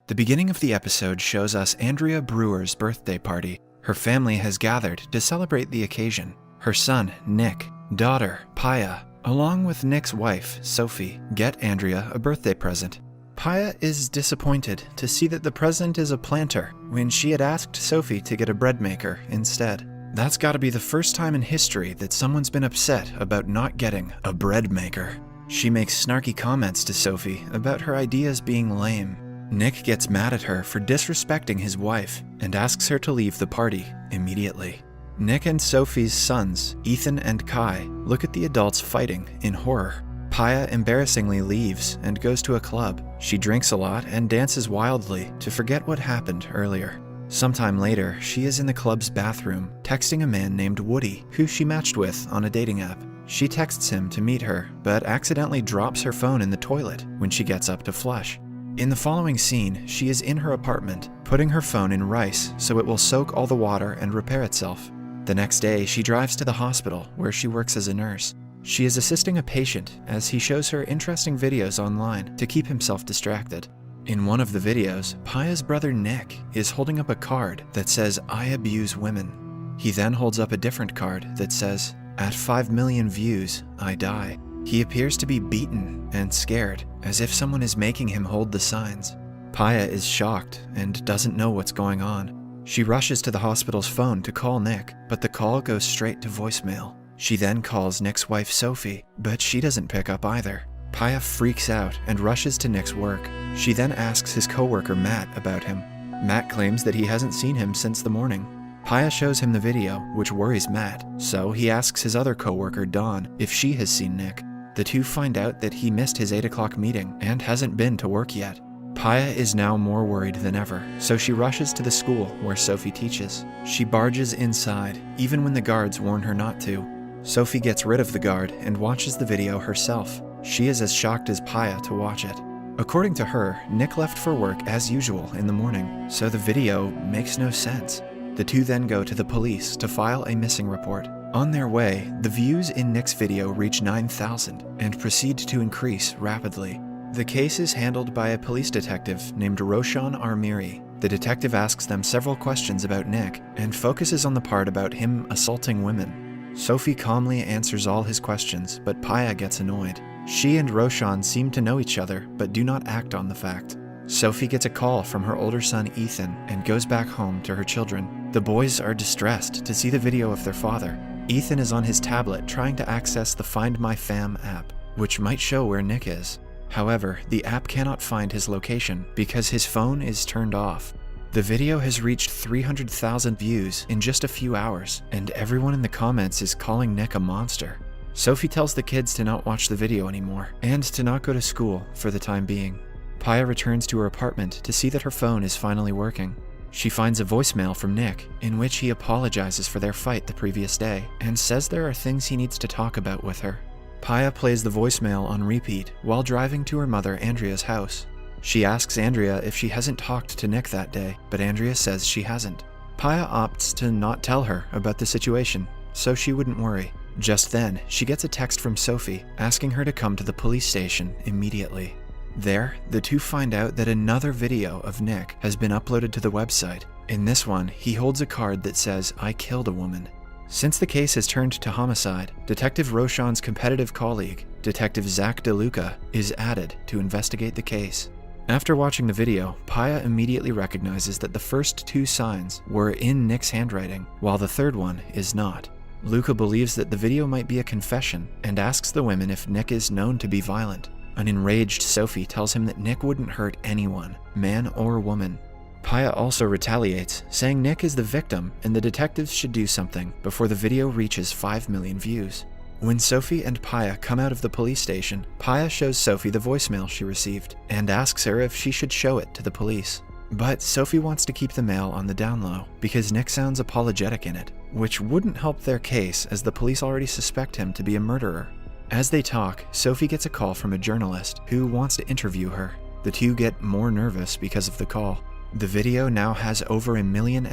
The beginning of the episode shows us Andrea Brewer's birthday party. Her family has gathered to celebrate the occasion. Her son, Nick, daughter, Paya, along with Nick's wife, Sophie, get Andrea a birthday present. Paya is disappointed to see that the present is a planter when she had asked Sophie to get a bread maker instead. That's gotta be the first time in history that someone's been upset about not getting a bread maker. She makes snarky comments to Sophie about her ideas being lame. Nick gets mad at her for disrespecting his wife and asks her to leave the party immediately. Nick and Sophie's sons, Ethan and Kai, look at the adults fighting in horror. Paya embarrassingly leaves and goes to a club. She drinks a lot and dances wildly to forget what happened earlier. Sometime later, she is in the club's bathroom, texting a man named Woody, who she matched with on a dating app. She texts him to meet her, but accidentally drops her phone in the toilet when she gets up to flush. In the following scene, she is in her apartment, putting her phone in rice so it will soak all the water and repair itself. The next day, she drives to the hospital where she works as a nurse. She is assisting a patient as he shows her interesting videos online to keep himself distracted. In one of the videos, Paya's brother Nick is holding up a card that says, "I abuse women." He then holds up a different card that says, "At 5 million views, I die." He appears to be beaten and scared, as if someone is making him hold the signs. Paya is shocked and doesn't know what's going on. She rushes to the hospital's phone to call Nick, but the call goes straight to voicemail. She then calls Nick's wife Sophie, but she doesn't pick up either. Paya freaks out and rushes to Nick's work. She then asks his coworker Matt about him. Matt claims that he hasn't seen him since the morning. Paya shows him the video, which worries Matt, so he asks his other coworker Dawn if she has seen Nick. The two find out that he missed his 8 o'clock meeting and hasn't been to work yet. Paya is now more worried than ever, so she rushes to the school where Sophie teaches. She barges inside, even when the guards warn her not to. Sophie gets rid of the guard and watches the video herself. She is as shocked as Paya to watch it. According to her, Nick left for work as usual in the morning, so the video makes no sense. The two then go to the police to file a missing report. On their way, the views in Nick's video reach 9,000 and proceed to increase rapidly. The case is handled by a police detective named Roshan Armiri. The detective asks them several questions about Nick and focuses on the part about him assaulting women. Sophie calmly answers all his questions, but Paya gets annoyed. She and Roshan seem to know each other, but do not act on the fact. Sophie gets a call from her older son Ethan and goes back home to her children. The boys are distressed to see the video of their father. Ethan is on his tablet trying to access the Find My Fam app, which might show where Nick is. However, the app cannot find his location because his phone is turned off. The video has reached 300,000 views in just a few hours, and everyone in the comments is calling Nick a monster. Sophie tells the kids to not watch the video anymore, and to not go to school for the time being. Paya returns to her apartment to see that her phone is finally working. She finds a voicemail from Nick, in which he apologizes for their fight the previous day, and says there are things he needs to talk about with her. Paya plays the voicemail on repeat while driving to her mother Andrea's house. She asks Andrea if she hasn't talked to Nick that day, but Andrea says she hasn't. Paya opts to not tell her about the situation, so she wouldn't worry. Just then, she gets a text from Sophie asking her to come to the police station immediately. There, the two find out that another video of Nick has been uploaded to the website. In this one, he holds a card that says, "I killed a woman." Since the case has turned to homicide, Detective Roshan's competitive colleague, Detective Zach DeLuca, is added to investigate the case. After watching the video, Paya immediately recognizes that the first two signs were in Nick's handwriting, while the third one is not. Luca believes that the video might be a confession and asks the women if Nick is known to be violent. An enraged Sophie tells him that Nick wouldn't hurt anyone, man or woman. Paya also retaliates, saying Nick is the victim and the detectives should do something before the video reaches 5 million views. When Sophie and Paya come out of the police station, Paya shows Sophie the voicemail she received and asks her if she should show it to the police. But Sophie wants to keep the mail on the down low because Nick sounds apologetic in it, which wouldn't help their case as the police already suspect him to be a murderer. As they talk, Sophie gets a call from a journalist who wants to interview her. The two get more nervous because of the call. The video now has over 1.5 million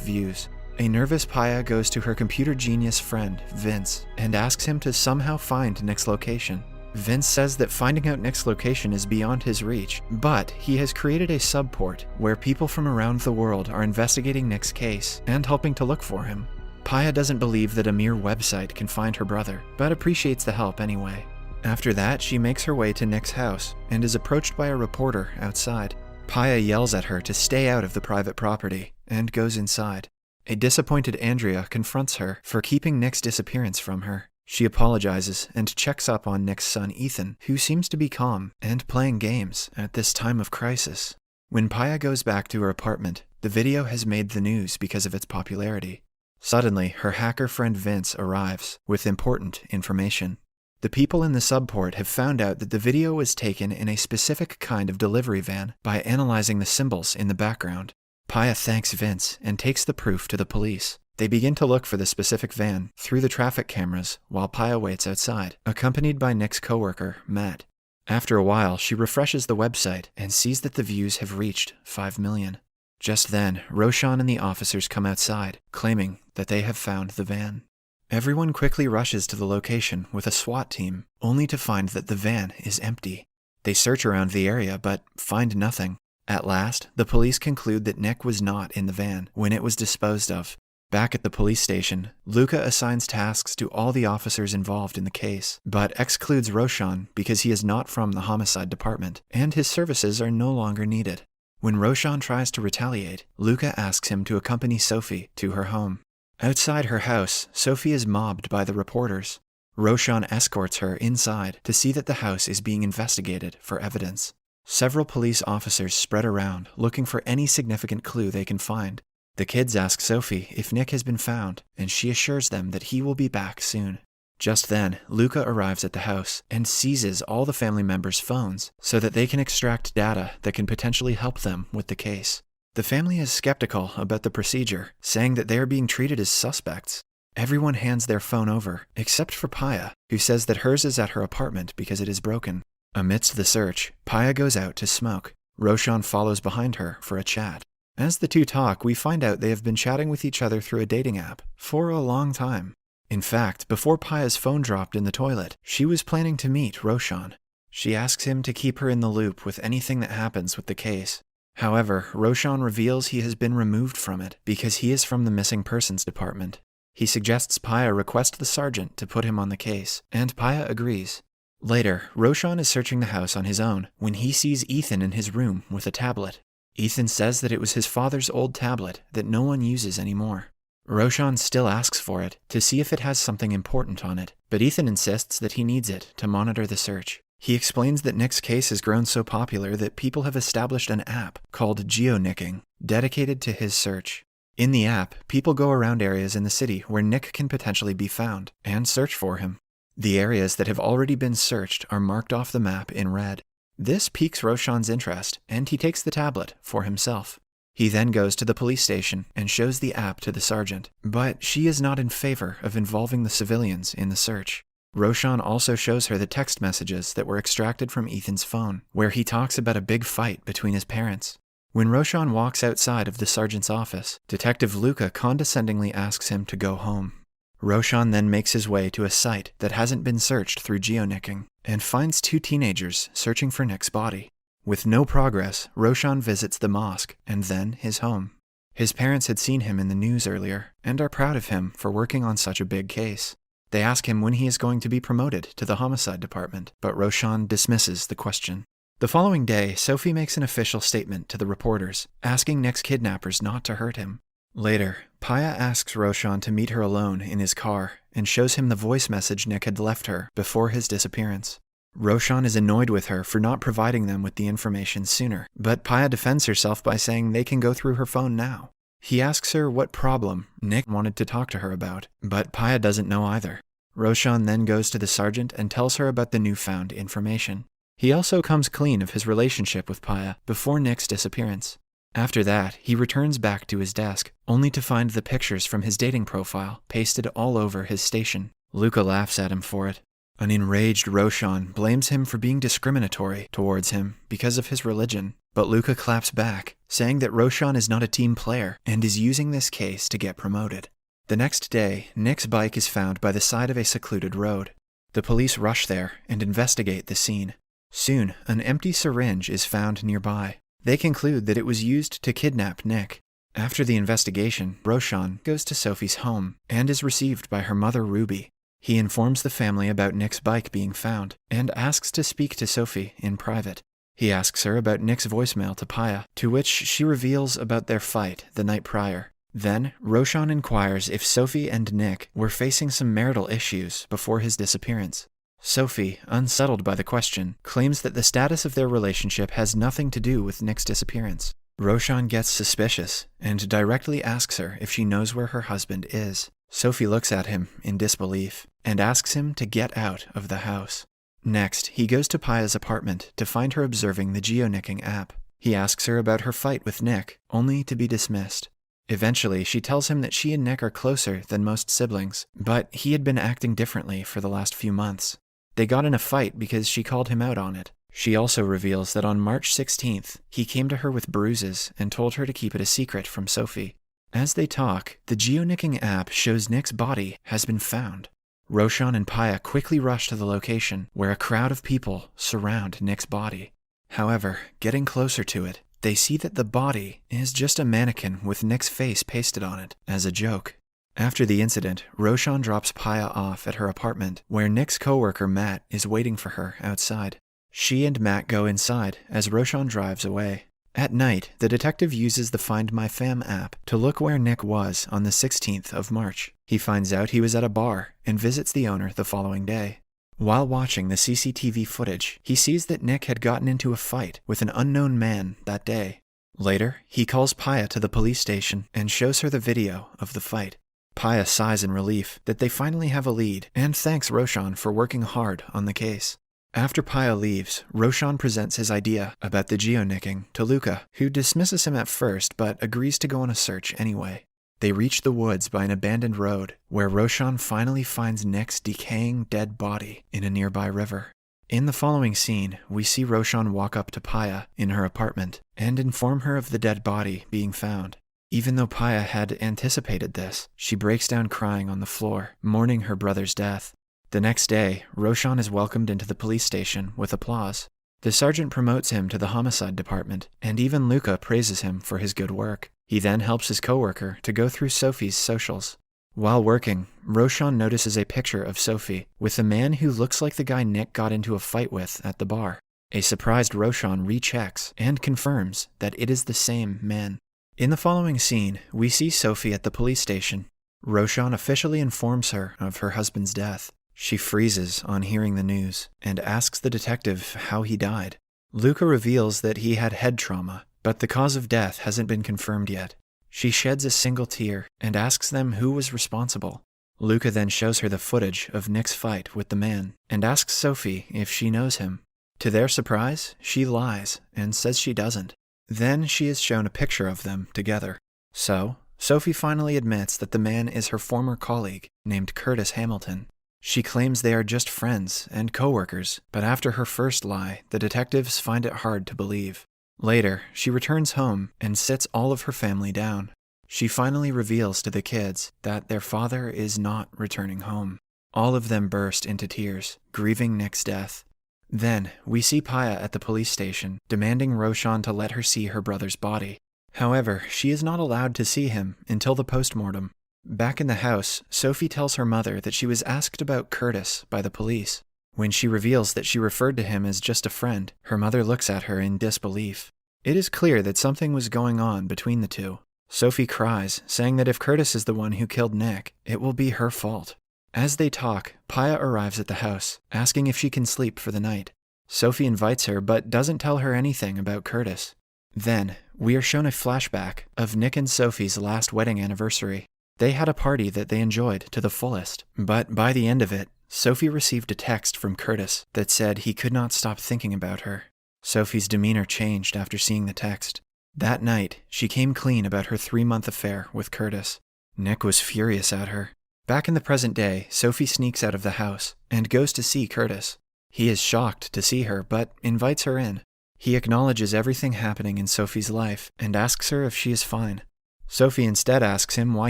views. A nervous Paya goes to her computer genius friend, Vince, and asks him to somehow find Nick's location. Vince says that finding out Nick's location is beyond his reach, but he has created a subport where people from around the world are investigating Nick's case and helping to look for him. Paya doesn't believe that a mere website can find her brother, but appreciates the help anyway. After that, she makes her way to Nick's house and is approached by a reporter outside. Paya yells at her to stay out of the private property and goes inside. A disappointed Andrea confronts her for keeping Nick's disappearance from her. She apologizes and checks up on Nick's son Ethan, who seems to be calm and playing games at this time of crisis. When Paya goes back to her apartment, the video has made the news because of its popularity. Suddenly, her hacker friend Vince arrives with important information. The people in the subport have found out that the video was taken in a specific kind of delivery van by analyzing the symbols in the background. Paya thanks Vince and takes the proof to the police. They begin to look for the specific van through the traffic cameras while Paya waits outside, accompanied by Nick's coworker, Matt. After a while, she refreshes the website and sees that the views have reached 5 million. Just then, Roshan and the officers come outside, claiming that they have found the van. Everyone quickly rushes to the location with a SWAT team, only to find that the van is empty. They search around the area but find nothing. At last, the police conclude that Nick was not in the van when it was disposed of. Back at the police station, Luca assigns tasks to all the officers involved in the case, but excludes Roshan because he is not from the homicide department, and his services are no longer needed. When Roshan tries to retaliate, Luca asks him to accompany Sophie to her home. Outside her house, Sophie is mobbed by the reporters. Roshan escorts her inside to see that the house is being investigated for evidence. Several police officers spread around, looking for any significant clue they can find. The kids ask Sophie if Nick has been found, and she assures them that he will be back soon. Just then, Luca arrives at the house and seizes all the family members' phones so that they can extract data that can potentially help them with the case. The family is skeptical about the procedure, saying that they are being treated as suspects. Everyone hands their phone over, except for Paya, who says that hers is at her apartment because it is broken. Amidst the search, Paya goes out to smoke. Roshan follows behind her for a chat. As the two talk, we find out they have been chatting with each other through a dating app for a long time. In fact, before Paya's phone dropped in the toilet, she was planning to meet Roshan. She asks him to keep her in the loop with anything that happens with the case. However, Roshan reveals he has been removed from it because he is from the missing persons department. He suggests Paya request the sergeant to put him on the case, and Paya agrees. Later, Roshan is searching the house on his own when he sees Ethan in his room with a tablet. Ethan says that it was his father's old tablet that no one uses anymore. Roshan still asks for it to see if it has something important on it, but Ethan insists that he needs it to monitor the search. He explains that Nick's case has grown so popular that people have established an app called geonicking, dedicated to his search. In the app, people go around areas in the city where Nick can potentially be found and search for him. The areas that have already been searched are marked off the map in red. This piques Roshan's interest, and he takes the tablet for himself. He then goes to the police station and shows the app to the sergeant, but she is not in favor of involving the civilians in the search. Roshan also shows her the text messages that were extracted from Ethan's phone, where he talks about a big fight between his parents. When Roshan walks outside of the sergeant's office, Detective Luca condescendingly asks him to go home. Roshan then makes his way to a site that hasn't been searched through geonicking, and finds two teenagers searching for Nick's body. With no progress, Roshan visits the mosque and then his home. His parents had seen him in the news earlier, and are proud of him for working on such a big case. They ask him when he is going to be promoted to the homicide department, but Roshan dismisses the question. The following day, Sophie makes an official statement to the reporters, asking Nick's kidnappers not to hurt him. Later, Paya asks Roshan to meet her alone in his car and shows him the voice message Nick had left her before his disappearance. Roshan is annoyed with her for not providing them with the information sooner, but Paya defends herself by saying they can go through her phone now. He asks her what problem Nick wanted to talk to her about, but Paya doesn't know either. Roshan then goes to the sergeant and tells her about the newfound information. He also comes clean of his relationship with Paya before Nick's disappearance. After that, he returns back to his desk, only to find the pictures from his dating profile pasted all over his station. Luca laughs at him for it. An enraged Roshan blames him for being discriminatory towards him because of his religion, but Luca claps back, saying that Roshan is not a team player and is using this case to get promoted. The next day, Nick's bike is found by the side of a secluded road. The police rush there and investigate the scene. Soon, an empty syringe is found nearby. They conclude that it was used to kidnap Nick. After the investigation, Roshan goes to Sophie's home and is received by her mother Ruby. He informs the family about Nick's bike being found and asks to speak to Sophie in private. He asks her about Nick's voicemail to Paya, to which she reveals about their fight the night prior. Then, Roshan inquires if Sophie and Nick were facing some marital issues before his disappearance. Sophie, unsettled by the question, claims that the status of their relationship has nothing to do with Nick's disappearance. Roshan gets suspicious and directly asks her if she knows where her husband is. Sophie looks at him in disbelief and asks him to get out of the house. Next, he goes to Paya's apartment to find her observing the geonicking app. He asks her about her fight with Nick, only to be dismissed. Eventually, she tells him that she and Nick are closer than most siblings, but he had been acting differently for the last few months. They got in a fight because she called him out on it. She also reveals that on March 16th, he came to her with bruises and told her to keep it a secret from Sophie. As they talk, the geonicking app shows Nick's body has been found. Roshan and Paya quickly rush to the location, where a crowd of people surround Nick's body. However, getting closer to it, they see that the body is just a mannequin with Nick's face pasted on it as a joke. After the incident, Roshan drops Paya off at her apartment, where Nick's coworker Matt is waiting for her outside. She and Matt go inside as Roshan drives away. At night, the detective uses the Find My Fam app to look where Nick was on the 16th of March. He finds out he was at a bar and visits the owner the following day. While watching the CCTV footage, he sees that Nick had gotten into a fight with an unknown man that day. Later, he calls Paya to the police station and shows her the video of the fight. Paya sighs in relief that they finally have a lead and thanks Roshan for working hard on the case. After Paya leaves, Roshan presents his idea about the geonicking to Luca, who dismisses him at first but agrees to go on a search anyway. They reach the woods by an abandoned road, where Roshan finally finds Nick's decaying dead body in a nearby river. In the following scene, we see Roshan walk up to Paya in her apartment and inform her of the dead body being found. Even though Paya had anticipated this, she breaks down crying on the floor, mourning her brother's death. The next day, Roshan is welcomed into the police station with applause. The sergeant promotes him to the homicide department, and even Luca praises him for his good work. He then helps his coworker to go through Sophie's socials. While working, Roshan notices a picture of Sophie with a man who looks like the guy Nick got into a fight with at the bar. A surprised Roshan rechecks and confirms that it is the same man. In the following scene, we see Sophie at the police station. Roshan officially informs her of her husband's death. She freezes on hearing the news and asks the detective how he died. Luca reveals that he had head trauma, but the cause of death hasn't been confirmed yet. She sheds a single tear and asks them who was responsible. Luca then shows her the footage of Nick's fight with the man and asks Sophie if she knows him. To their surprise, she lies and says she doesn't. Then she is shown a picture of them together. So, Sophie finally admits that the man is her former colleague named Curtis Hamilton. She claims they are just friends and co-workers, but after her first lie, the detectives find it hard to believe. Later, she returns home and sits all of her family down. She finally reveals to the kids that their father is not returning home. All of them burst into tears, grieving Nick's death. Then, we see Paya at the police station, demanding Roshan to let her see her brother's body. However, she is not allowed to see him until the postmortem. Back in the house, Sophie tells her mother that she was asked about Curtis by the police. When she reveals that she referred to him as just a friend, her mother looks at her in disbelief. It is clear that something was going on between the two. Sophie cries, saying that if Curtis is the one who killed Nick, it will be her fault. As they talk, Paya arrives at the house, asking if she can sleep for the night. Sophie invites her but doesn't tell her anything about Curtis. Then, we are shown a flashback of Nick and Sophie's last wedding anniversary. They had a party that they enjoyed to the fullest, but by the end of it, Sophie received a text from Curtis that said he could not stop thinking about her. Sophie's demeanor changed after seeing the text. That night, she came clean about her 3-month affair with Curtis. Nick was furious at her. Back in the present day, Sophie sneaks out of the house and goes to see Curtis. He is shocked to see her, but invites her in. He acknowledges everything happening in Sophie's life and asks her if she is fine. Sophie instead asks him why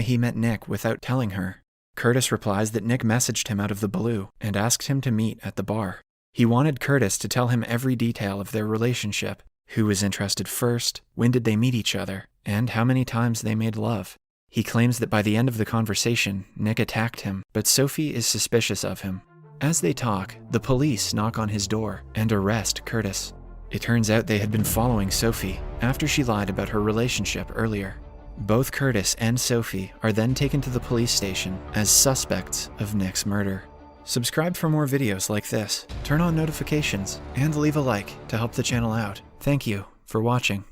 he met Nick without telling her. Curtis replies that Nick messaged him out of the blue and asked him to meet at the bar. He wanted Curtis to tell him every detail of their relationship: who was interested first, when did they meet each other, and how many times they made love. He claims that by the end of the conversation, Nick attacked him, but Sophie is suspicious of him. As they talk, the police knock on his door and arrest Curtis. It turns out they had been following Sophie after she lied about her relationship earlier. Both Curtis and Sophie are then taken to the police station as suspects of Nick's murder. Subscribe for more videos like this, turn on notifications, and leave a like to help the channel out. Thank you for watching.